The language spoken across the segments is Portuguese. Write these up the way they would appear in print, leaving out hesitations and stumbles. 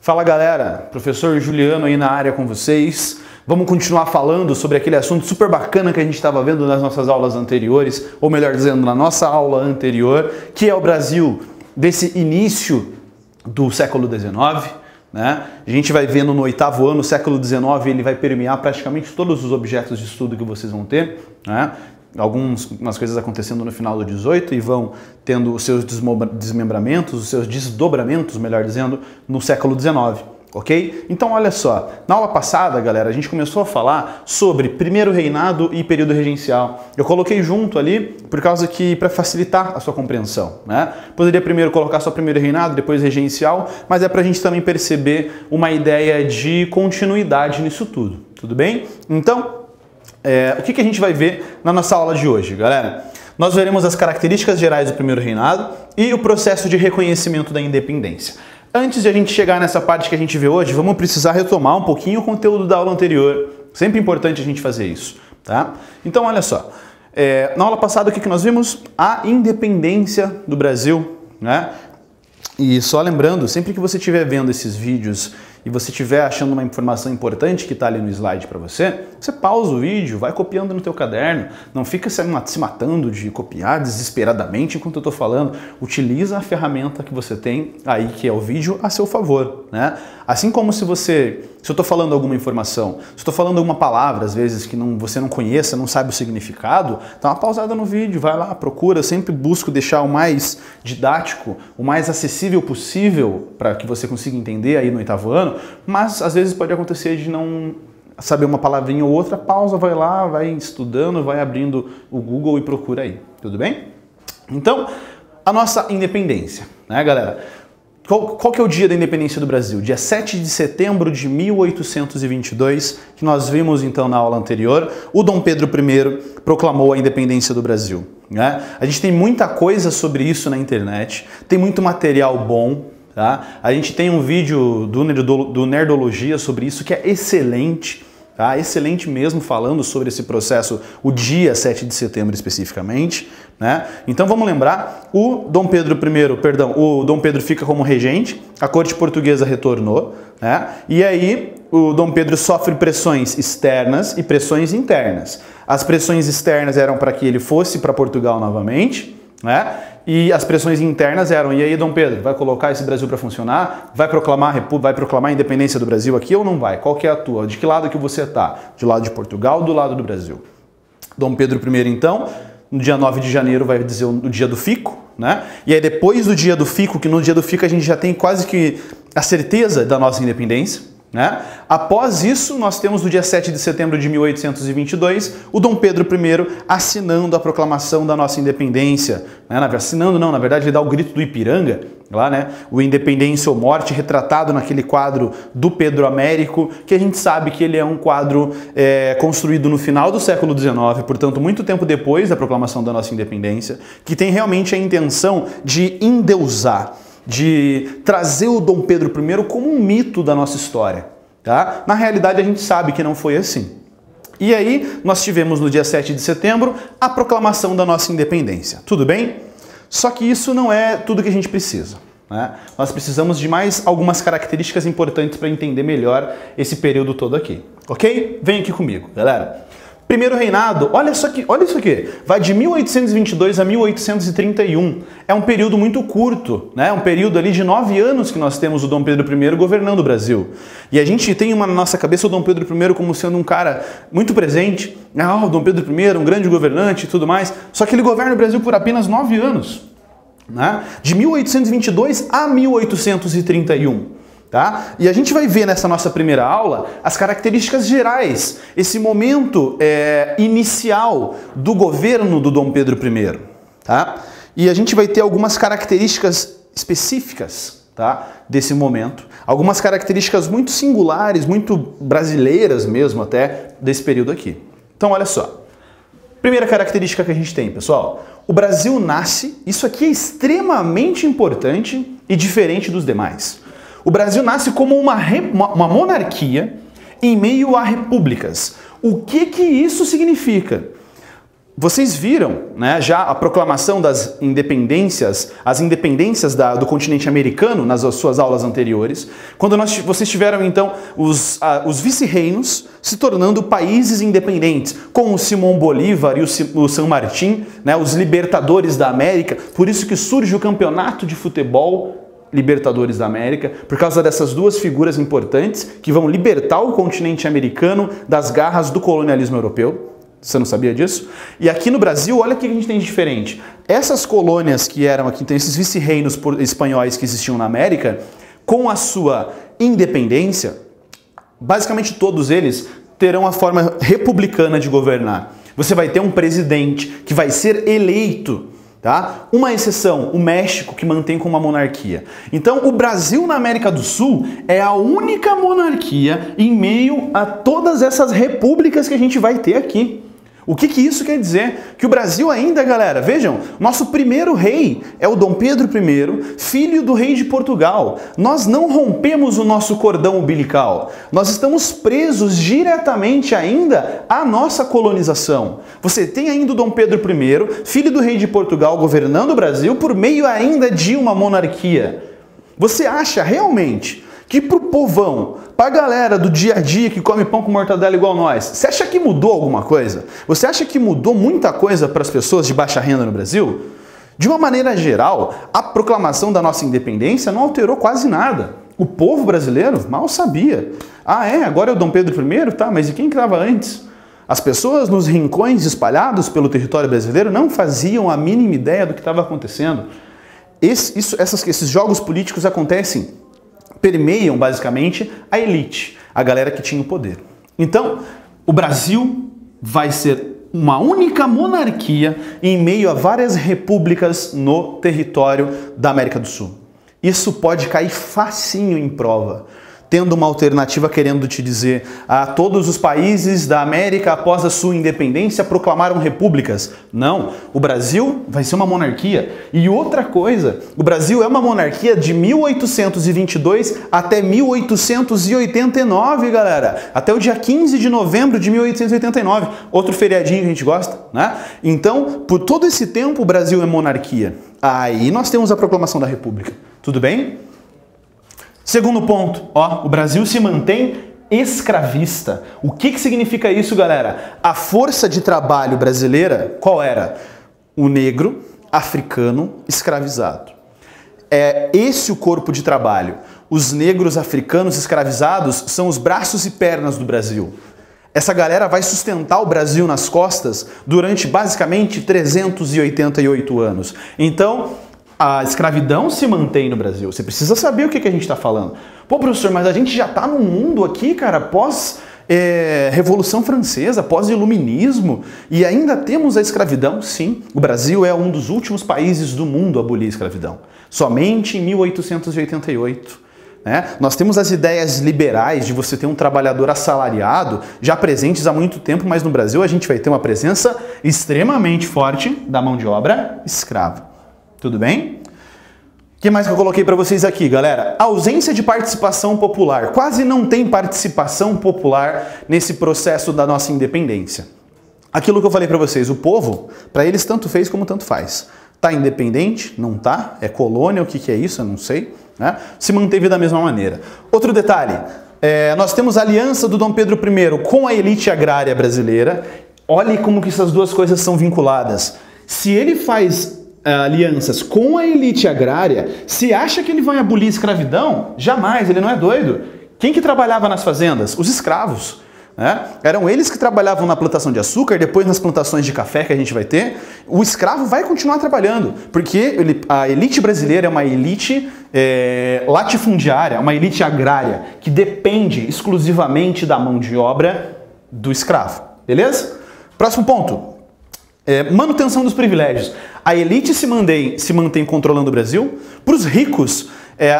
Fala galera, professor Juliano aí na área com vocês. Vamos continuar falando sobre aquele assunto super bacana que a gente estava vendo nas nossas aulas anteriores, ou melhor dizendo, na nossa aula anterior, que é o Brasil desse início do século XIX. Né? A gente vai vendo no 8º ano, o século XIX, ele vai permear praticamente todos os objetos de estudo que vocês vão ter. Né? Algumas coisas acontecendo no final do 18 e vão tendo os seus desmembramentos, os seus desdobramentos, melhor dizendo, no século XIX, ok? Então olha só, na aula passada, galera, a gente começou a falar sobre primeiro reinado e período regencial. Eu coloquei junto ali por causa que, para facilitar a sua compreensão, né? Poderia primeiro colocar só primeiro reinado, depois regencial, mas é para a gente também perceber uma ideia de continuidade nisso tudo bem? Então, o que a gente vai ver na nossa aula de hoje, galera? Nós veremos as características gerais do primeiro reinado e o processo de reconhecimento da independência. Antes de a gente chegar nessa parte que a gente vê hoje, vamos precisar retomar um pouquinho o conteúdo da aula anterior. Sempre importante a gente fazer isso, tá? Então, olha só. Na aula passada, o que nós vimos? A independência do Brasil, né? E só lembrando, sempre que você estiver vendo esses vídeos e você estiver achando uma informação importante que está ali no slide para você, você pausa o vídeo, vai copiando no teu caderno, não fica se matando de copiar desesperadamente enquanto eu estou falando. Utiliza a ferramenta que você tem aí, que é o vídeo, a seu favor, né? Assim como se eu estou falando alguma informação, se eu estou falando alguma palavra, às vezes, que você não conheça, não sabe o significado, dá uma pausada no vídeo, vai lá, procura, sempre busco deixar o mais didático, o mais acessível possível para que você consiga entender aí no 8º ano, mas às vezes pode acontecer de não saber uma palavrinha ou outra, pausa, vai lá, vai estudando, vai abrindo o Google e procura aí, tudo bem? Então, a nossa independência, né, galera? Qual que é o dia da independência do Brasil? Dia 7 de setembro de 1822, que nós vimos então na aula anterior, o Dom Pedro I proclamou a independência do Brasil. Né? A gente tem muita coisa sobre isso na internet, tem muito material bom. Tá? A gente tem um vídeo do Nerdologia sobre isso que é excelente. Tá? Excelente mesmo, falando sobre esse processo, o dia 7 de setembro especificamente. Né? Então vamos lembrar, o Dom Pedro fica como regente, a corte portuguesa retornou, né? E aí o Dom Pedro sofre pressões externas e pressões internas. As pressões externas eram para que ele fosse para Portugal novamente, né? E as pressões internas eram, e aí Dom Pedro, vai colocar esse Brasil para funcionar? Vai proclamar a independência do Brasil aqui ou não vai? Qual que é a tua? De que lado que você está? Do lado de Portugal ou do lado do Brasil? Dom Pedro I, então, no dia 9 de janeiro vai dizer o dia do fico, né? E aí depois do dia do fico, que no dia do fico a gente já tem quase que a certeza da nossa independência, né? Após isso, nós temos no dia 7 de setembro de 1822 o Dom Pedro I assinando a proclamação da nossa independência. Né? Assinando não, na verdade ele dá o grito do Ipiranga, lá, né? O Independência ou Morte, retratado naquele quadro do Pedro Américo, que a gente sabe que ele é um quadro construído no final do século XIX, portanto muito tempo depois da proclamação da nossa independência, que tem realmente a intenção de endeusar, de trazer o Dom Pedro I como um mito da nossa história. Tá? Na realidade, a gente sabe que não foi assim. E aí, nós tivemos no dia 7 de setembro a proclamação da nossa independência. Tudo bem? Só que isso não é tudo que a gente precisa. Né? Nós precisamos de mais algumas características importantes para entender melhor esse período todo aqui. Ok? Vem aqui comigo, galera. Primeiro reinado, olha isso aqui, vai de 1822 a 1831. É um período muito curto, né? Um período ali de 9 anos que nós temos o Dom Pedro I governando o Brasil. E a gente tem na nossa cabeça o Dom Pedro I como sendo um cara muito presente. O Dom Pedro I, um grande governante e tudo mais. Só que ele governa o Brasil por apenas 9 anos. Né? De 1822 a 1831. Tá? E a gente vai ver nessa nossa primeira aula as características gerais, esse momento inicial do governo do Dom Pedro I. Tá? E a gente vai ter algumas características específicas, tá, desse momento, algumas características muito singulares, muito brasileiras mesmo até, desse período aqui. Então olha só, primeira característica que a gente tem, pessoal, o Brasil nasce, isso aqui é extremamente importante e diferente dos demais. O Brasil nasce como uma monarquia em meio a repúblicas. O que isso significa? vocês viram, né, já a proclamação das independências, as independências do continente americano nas suas aulas anteriores, quando vocês tiveram então os vice-reinos se tornando países independentes, com o Simão Bolívar e o San Martín, né, os libertadores da América. Por isso que surge o campeonato de futebol Libertadores da América, por causa dessas duas figuras importantes que vão libertar o continente americano das garras do colonialismo europeu. Você não sabia disso? E aqui no Brasil, olha o que a gente tem de diferente. Essas colônias que eram aqui, então esses vice-reinos espanhóis que existiam na América, com a sua independência, basicamente todos eles terão a forma republicana de governar. Você vai ter um presidente que vai ser eleito. Tá? Uma exceção, o México, que mantém como uma monarquia. Então, o Brasil na América do Sul é a única monarquia em meio a todas essas repúblicas que a gente vai ter aqui. O que isso quer dizer? Que o Brasil ainda, galera, vejam, nosso primeiro rei é o Dom Pedro I, filho do rei de Portugal. Nós não rompemos o nosso cordão umbilical. Nós estamos presos diretamente ainda à nossa colonização. Você tem ainda o Dom Pedro I, filho do rei de Portugal, governando o Brasil por meio ainda de uma monarquia. Você acha realmente que pro povão, pra galera do dia a dia que come pão com mortadela igual nós, você acha que mudou alguma coisa? Você acha que mudou muita coisa para as pessoas de baixa renda no Brasil? De uma maneira geral, a proclamação da nossa independência não alterou quase nada. O povo brasileiro mal sabia. Ah, agora é o Dom Pedro I? Tá, mas e quem estava antes? As pessoas nos rincões espalhados pelo território brasileiro não faziam a mínima ideia do que estava acontecendo. Esses jogos políticos acontecem, permeiam basicamente a elite, a galera que tinha o poder. Então, o Brasil vai ser uma única monarquia em meio a várias repúblicas no território da América do Sul. Isso pode cair facinho em prova, tendo uma alternativa querendo te dizer a todos os países da América após a sua independência proclamaram repúblicas. Não, o Brasil vai ser uma monarquia. E outra coisa, o Brasil é uma monarquia de 1822 até 1889, galera. Até o dia 15 de novembro de 1889. Outro feriadinho que a gente gosta, né? Então, por todo esse tempo o Brasil é monarquia. Aí nós temos a proclamação da república. Tudo bem? Segundo ponto, o Brasil se mantém escravista. O que significa isso, galera? A força de trabalho brasileira, qual era? O negro africano escravizado. É esse o corpo de trabalho. Os negros africanos escravizados são os braços e pernas do Brasil. Essa galera vai sustentar o Brasil nas costas durante basicamente 388 anos. Então, a escravidão se mantém no Brasil. Você precisa saber o que a gente está falando. Pô, professor, mas a gente já está num mundo aqui, cara, pós Revolução Francesa, pós-iluminismo, e ainda temos a escravidão? Sim, o Brasil é um dos últimos países do mundo a abolir a escravidão. Somente em 1888. Né? Nós temos as ideias liberais de você ter um trabalhador assalariado já presentes há muito tempo, mas no Brasil a gente vai ter uma presença extremamente forte da mão de obra escrava. Tudo bem? O que mais que eu coloquei para vocês aqui, galera? Ausência de participação popular. Quase não tem participação popular nesse processo da nossa independência. Aquilo que eu falei para vocês, o povo, para eles tanto fez como tanto faz. Tá independente? Não tá? É colônia? O que é isso? Eu não sei. Né? Se manteve da mesma maneira. Outro detalhe, nós temos a aliança do Dom Pedro I com a elite agrária brasileira. Olhe como que essas duas coisas são vinculadas. Se ele faz alianças com a elite agrária, se acha que ele vai abolir a escravidão? Jamais, ele não é doido. Quem que trabalhava nas fazendas? Os escravos. Né? Eram eles que trabalhavam na plantação de açúcar, depois nas plantações de café que a gente vai ter. O escravo vai continuar trabalhando, porque a elite brasileira é uma elite latifundiária, uma elite agrária, que depende exclusivamente da mão de obra do escravo. Beleza? Próximo ponto. Manutenção dos privilégios. A elite se mantém controlando o Brasil. Para os ricos,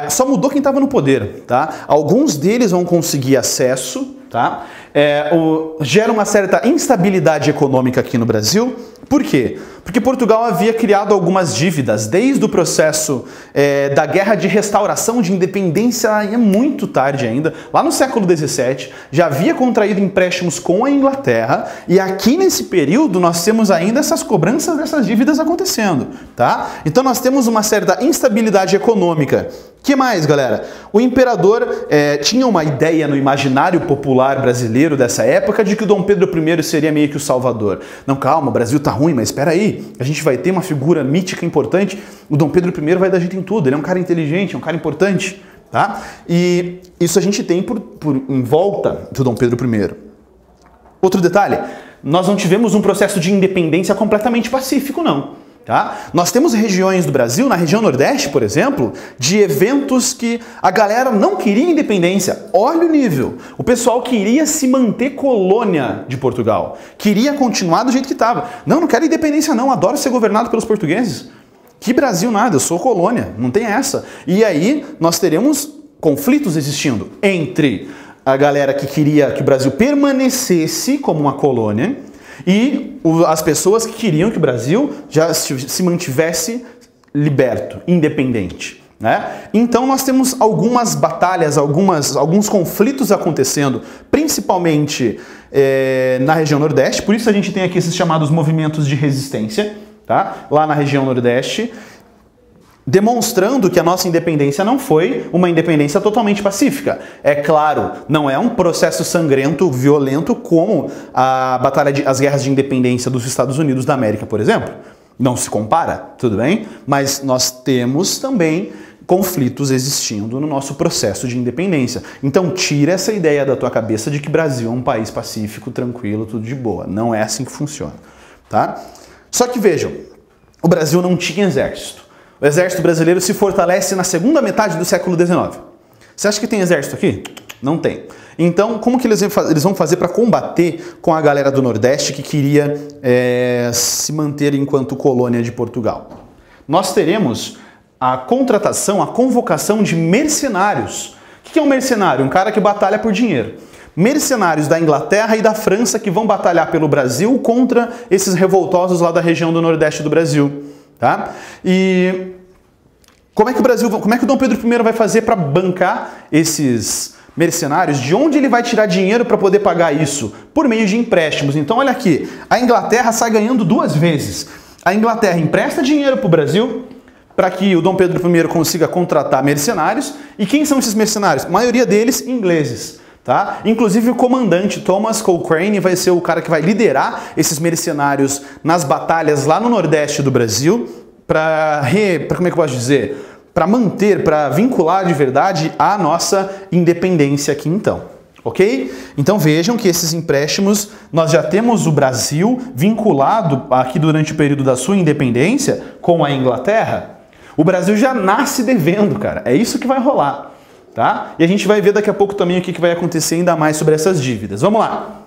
só mudou quem estava no poder. Tá? Alguns deles vão conseguir acesso. Tá? Gera uma certa instabilidade econômica aqui no Brasil. Por quê? Porque Portugal havia criado algumas dívidas desde o processo da Guerra de Restauração de Independência, é muito tarde ainda, lá no século XVII, já havia contraído empréstimos com a Inglaterra, e aqui nesse período nós temos ainda essas cobranças dessas dívidas acontecendo, tá? Então nós temos uma certa instabilidade econômica. Que mais, galera? O imperador tinha uma ideia no imaginário popular brasileiro dessa época de que o Dom Pedro I seria meio que o salvador. Não, calma, o Brasil tá ruim, mas espera aí, a gente vai ter uma figura mítica importante, o Dom Pedro I vai dar jeito em tudo, ele é um cara inteligente, é um cara importante, tá? E isso a gente tem em volta do Dom Pedro I. Outro detalhe, nós não tivemos um processo de independência completamente pacífico, não. Tá? Nós temos regiões do Brasil, na região Nordeste, por exemplo, de eventos que a galera não queria independência. Olha o nível. O pessoal queria se manter colônia de Portugal. Queria continuar do jeito que estava. Não quero independência não, adoro ser governado pelos portugueses. Que Brasil nada, eu sou colônia, não tem essa. E aí nós teremos conflitos existindo entre a galera que queria que o Brasil permanecesse como uma colônia e as pessoas que queriam que o Brasil já se mantivesse liberto, independente, né? Então nós temos algumas batalhas, alguns conflitos acontecendo, principalmente na região Nordeste, por isso a gente tem aqui esses chamados movimentos de resistência, tá? Lá na região Nordeste, demonstrando que a nossa independência não foi uma independência totalmente pacífica. É claro, não é um processo sangrento, violento, como as guerras de independência dos Estados Unidos da América, por exemplo. Não se compara, tudo bem? Mas nós temos também conflitos existindo no nosso processo de independência. Então tira essa ideia da tua cabeça de que o Brasil é um país pacífico, tranquilo, tudo de boa. Não é assim que funciona, tá? Só que vejam, o Brasil não tinha exército. O exército brasileiro se fortalece na segunda metade do século XIX. Você acha que tem exército aqui? Não tem. Então, como que eles vão fazer para combater com a galera do Nordeste que queria se manter enquanto colônia de Portugal? Nós teremos a contratação, a convocação de mercenários. O que é um mercenário? Um cara que batalha por dinheiro. Mercenários da Inglaterra e da França que vão batalhar pelo Brasil contra esses revoltosos lá da região do Nordeste do Brasil. Tá? E como é que o Dom Pedro I vai fazer para bancar esses mercenários? De onde ele vai tirar dinheiro para poder pagar isso? Por meio de empréstimos. Então olha aqui, a Inglaterra sai ganhando duas vezes. A Inglaterra empresta dinheiro para o Brasil para que o Dom Pedro I consiga contratar mercenários. E quem são esses mercenários? A maioria deles ingleses. Tá? Inclusive o comandante Thomas Cochrane vai ser o cara que vai liderar esses mercenários nas batalhas lá no Nordeste do Brasil para como é que eu posso dizer? Para manter, para vincular de verdade a nossa independência aqui então. Ok? Então vejam que esses empréstimos, nós já temos o Brasil vinculado aqui durante o período da sua independência com a Inglaterra. O Brasil já nasce devendo, cara. É isso que vai rolar. Tá? E a gente vai ver daqui a pouco também o que vai acontecer ainda mais sobre essas dívidas. Vamos lá.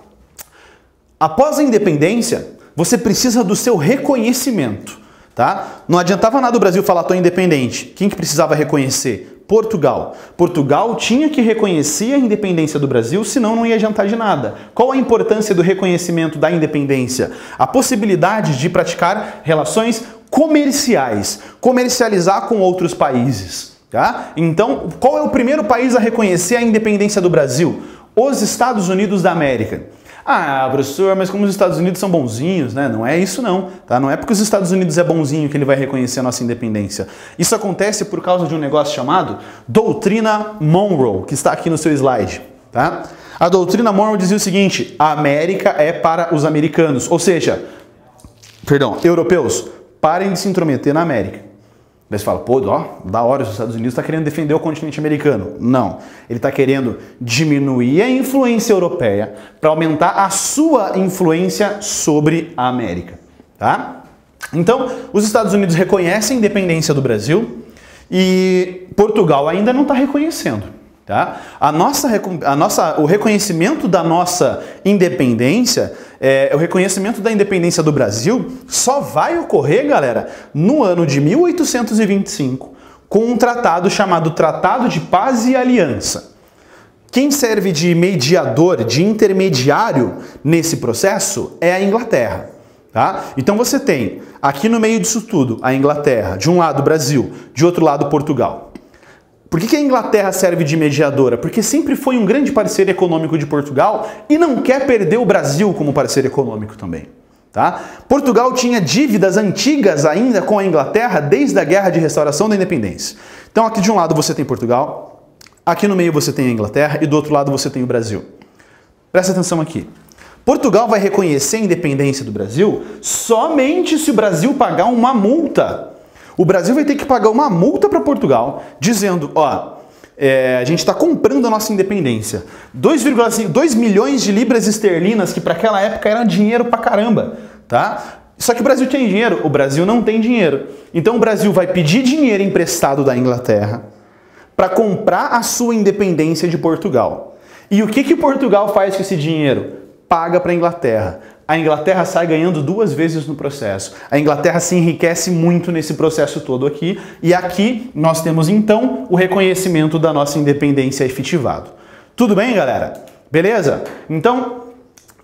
Após a independência, você precisa do seu reconhecimento. Tá? Não adiantava nada o Brasil falar tô independente. Quem que precisava reconhecer? Portugal. Portugal tinha que reconhecer a independência do Brasil, senão não ia adiantar de nada. Qual a importância do reconhecimento da independência? A possibilidade de praticar relações comerciais, comercializar com outros países. Tá? Então, qual é o primeiro país a reconhecer a independência do Brasil? Os Estados Unidos da América. Ah, professor, mas como os Estados Unidos são bonzinhos, né? Não é isso não, tá? Não é porque os Estados Unidos é bonzinho que ele vai reconhecer a nossa independência. Isso acontece por causa de um negócio chamado Doutrina Monroe, que está aqui no seu slide, tá? A Doutrina Monroe dizia o seguinte: a América é para os americanos, ou seja, europeus, parem de se intrometer na América. Daí você fala, pô, ó, da hora, os Estados Unidos está querendo defender o continente americano. Não, ele está querendo diminuir a influência europeia para aumentar a sua influência sobre a América, tá? Então, os Estados Unidos reconhecem a independência do Brasil e Portugal ainda não está reconhecendo, tá? O reconhecimento da nossa independência, o reconhecimento da independência do Brasil só vai ocorrer, galera, no ano de 1825, com um tratado chamado Tratado de Paz e Aliança. Quem serve de mediador, de intermediário nesse processo é a Inglaterra. Tá? Então você tem aqui no meio disso tudo a Inglaterra, de um lado o Brasil, de outro lado Portugal. Por que a Inglaterra serve de mediadora? Porque sempre foi um grande parceiro econômico de Portugal e não quer perder o Brasil como parceiro econômico também. Tá? Portugal tinha dívidas antigas ainda com a Inglaterra desde a Guerra de Restauração da Independência. Então aqui de um lado você tem Portugal, aqui no meio você tem a Inglaterra e do outro lado você tem o Brasil. Presta atenção aqui. Portugal vai reconhecer a independência do Brasil somente se o Brasil pagar uma multa. O Brasil vai ter que pagar uma multa para Portugal, dizendo, ó, a gente está comprando a nossa independência. 2 milhões de libras esterlinas, que para aquela época era dinheiro pra caramba, tá? Só que o Brasil tem dinheiro, o Brasil não tem dinheiro. Então o Brasil vai pedir dinheiro emprestado da Inglaterra para comprar a sua independência de Portugal. E o que Portugal faz com esse dinheiro? Paga para a Inglaterra. A Inglaterra sai ganhando 2 vezes no processo. A Inglaterra se enriquece muito nesse processo todo aqui. E aqui nós temos então o reconhecimento da nossa independência efetivado. Tudo bem, galera? Beleza? Então,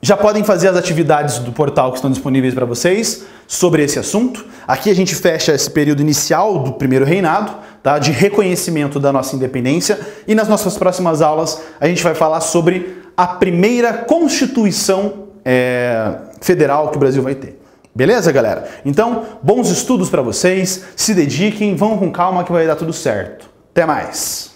já podem fazer as atividades do portal que estão disponíveis para vocês sobre esse assunto. Aqui a gente fecha esse período inicial do primeiro reinado, tá? De reconhecimento da nossa independência. E nas nossas próximas aulas a gente vai falar sobre a primeira Constituição federal que o Brasil vai ter. Beleza, galera? Então, bons estudos para vocês, se dediquem, vão com calma que vai dar tudo certo. Até mais!